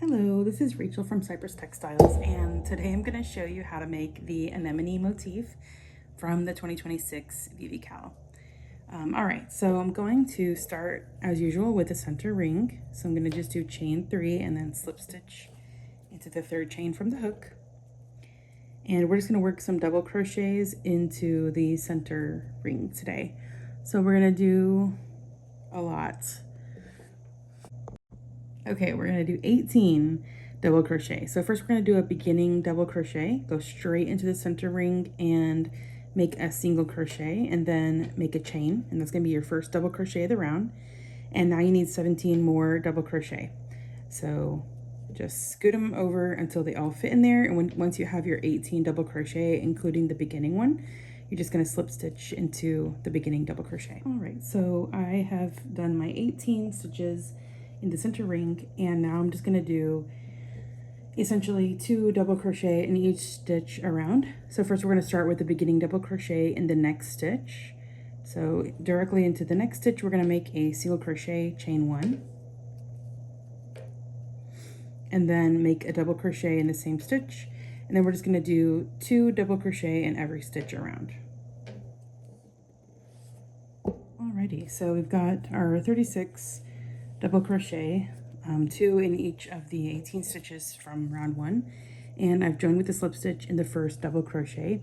Hello, this is Rachel from Cypress Textiles, and today I'm going to show you how to make the Anemone motif from the 2026 VVCAL. Alright, so I'm going to start as usual with the center ring. So I'm going to just do chain 3 and then slip stitch into the third chain from the hook. And we're just going to work some double crochets into the center ring today. So we're going to do a lot. Okay, we're going to do 18 double crochet. So first we're going to do a beginning double crochet, go straight into the center ring and make a single crochet and then make a chain, and that's going to be your first double crochet of the round. And now you need 17 more double crochet. So just scoot them over until they all fit in there, and once you have your 18 double crochet including the beginning one, you're just going to slip stitch into the beginning double crochet. All right, so I have done my 18 stitches in the center ring, and now I'm just going to do essentially 2 double crochet in each stitch around. So first we're going to start with the beginning double crochet in the next stitch. So directly into the next stitch we're going to make a single crochet, chain 1, and then make a double crochet in the same stitch, and then we're just going to do 2 double crochet in every stitch around. Alrighty, so we've got our 36 double crochet, 2 in each of the 18 stitches from round 1, and I've joined with the slip stitch in the first double crochet.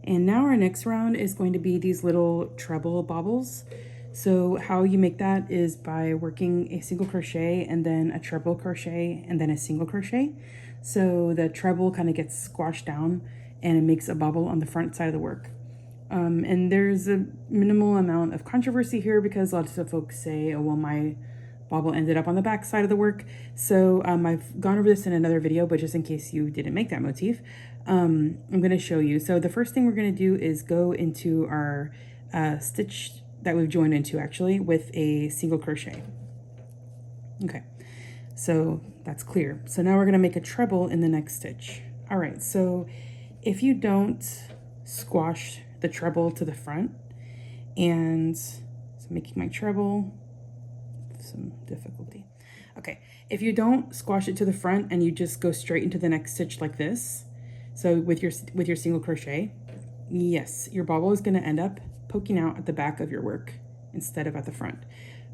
And now our next round is going to be these little treble bobbles. So how you make that is by working a single crochet and then a treble crochet and then a single crochet. So the treble kind of gets squashed down and it makes a bobble on the front side of the work. And there's a minimal amount of controversy here because lots of folks say, oh, well, my bobble ended up on the back side of the work. So I've gone over this in another video, but just in case you didn't make that motif, I'm going to show you. So the first thing we're going to do is go into our stitch that we've joined into actually with a single crochet. Okay, so that's clear. So now we're going to make a treble in the next stitch. All right, so if you don't squash the treble to the front, and so making my treble, some difficulty. Okay, if you don't squash it to the front and you just go straight into the next stitch like this, so with your single crochet, yes, your bobble is going to end up poking out at the back of your work instead of at the front.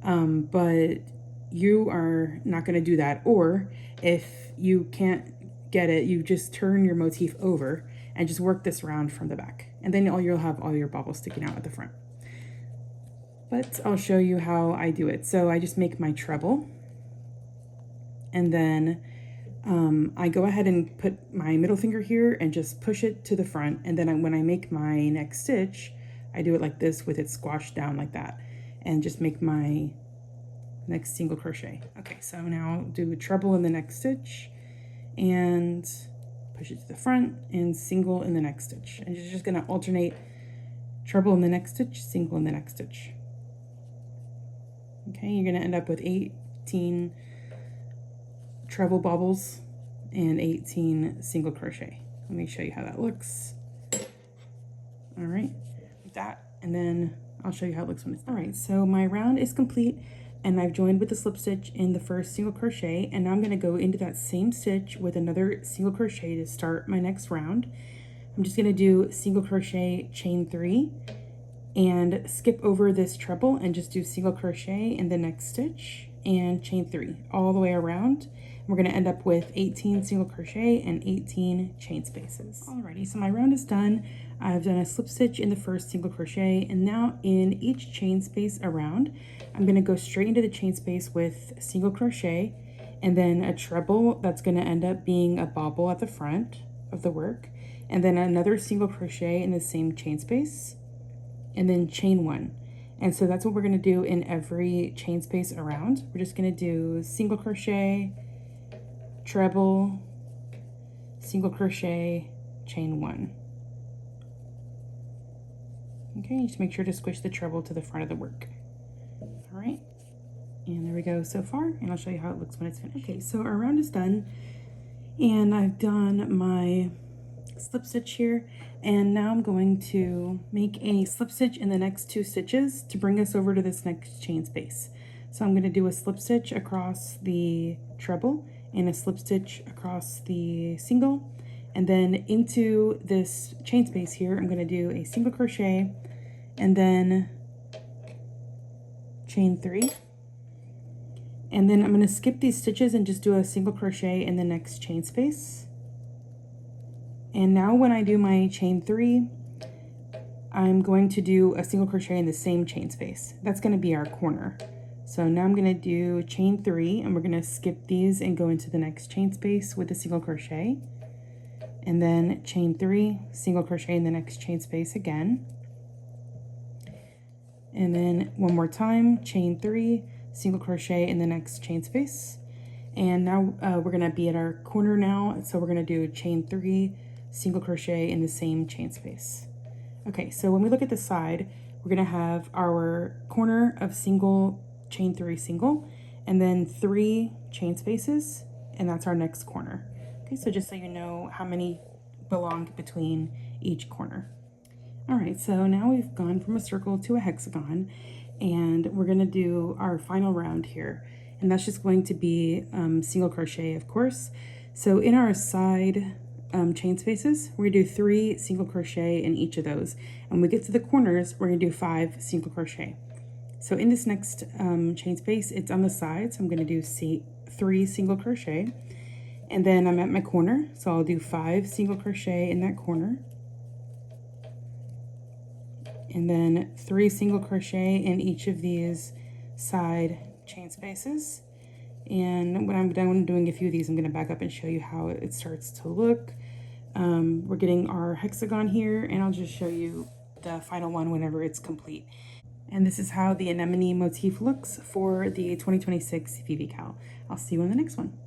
But you are not going to do that, or if you can't get it, you just turn your motif over and just work this round from the back, and then you'll have all your bobbles sticking out at the front. But I'll show you how I do it. So I just make my treble, and then I go ahead and put my middle finger here and just push it to the front, and then when I make my next stitch, I do it like this with it squashed down like that, and just make my next single crochet. Okay, so now I'll do a treble in the next stitch, and push it to the front, and single in the next stitch. And you're just gonna alternate treble in the next stitch, single in the next stitch. Okay, you're going to end up with 18 treble bobbles and 18 single crochet. Let me show you how that looks. All right, like that, and then I'll show you how it looks when it's done. All right, so my round is complete, and I've joined with the slip stitch in the first single crochet, and now I'm going to go into that same stitch with another single crochet to start my next round. I'm just going to do single crochet, chain 3, and skip over this treble and just do single crochet in the next stitch and chain 3 all the way around. We're going to end up with 18 single crochet and 18 chain spaces. Alrighty, so my round is done. I've done a slip stitch in the first single crochet, and now in each chain space around, I'm going to go straight into the chain space with single crochet and then a treble that's going to end up being a bobble at the front of the work, and then another single crochet in the same chain space, and then chain 1. And so that's what we're going to do in every chain space around. We're just going to do single crochet, treble, single crochet, chain 1. Okay, just make sure to squish the treble to the front of the work. All right, and there we go so far, and I'll show you how it looks when it's finished. Okay, so our round is done, and I've done my slip stitch here, and now I'm going to make a slip stitch in the next 2 stitches to bring us over to this next chain space. So I'm going to do a slip stitch across the treble and a slip stitch across the single, and then into this chain space here I'm going to do a single crochet and then chain 3, and then I'm going to skip these stitches and just do a single crochet in the next chain space. And now when I do my chain 3, I'm going to do a single crochet in the same chain space. That's going to be our corner. So now I'm going to do chain 3, and we're going to skip these and go into the next chain space with a single crochet, and then chain 3, single crochet in the next chain space again, and then one more time, chain 3, single crochet in the next chain space. And now we're going to be at our corner now, so we're going to do chain 3, single crochet in the same chain space. Okay, so when we look at the side, we're going to have our corner of single, chain 3, single, and then 3 chain spaces, and that's our next corner. Okay, so just so you know how many belong between each corner. All right, so now we've gone from a circle to a hexagon, and we're going to do our final round here, and that's just going to be single crochet, of course. So in our side chain spaces, we're going to do 3 single crochet in each of those, and when we get to the corners, we're going to do 5 single crochet. So in this next chain space, it's on the side, so I'm going to do 3 single crochet, and then I'm at my corner, so I'll do 5 single crochet in that corner, and then 3 single crochet in each of these side chain spaces. And when I'm done doing a few of these, I'm going to back up and show you how it starts to look. We're getting our hexagon here, and I'll just show you the final one whenever it's complete. And this is how the anemone motif looks for the 2026 VVCAL. I'll see you on the next one.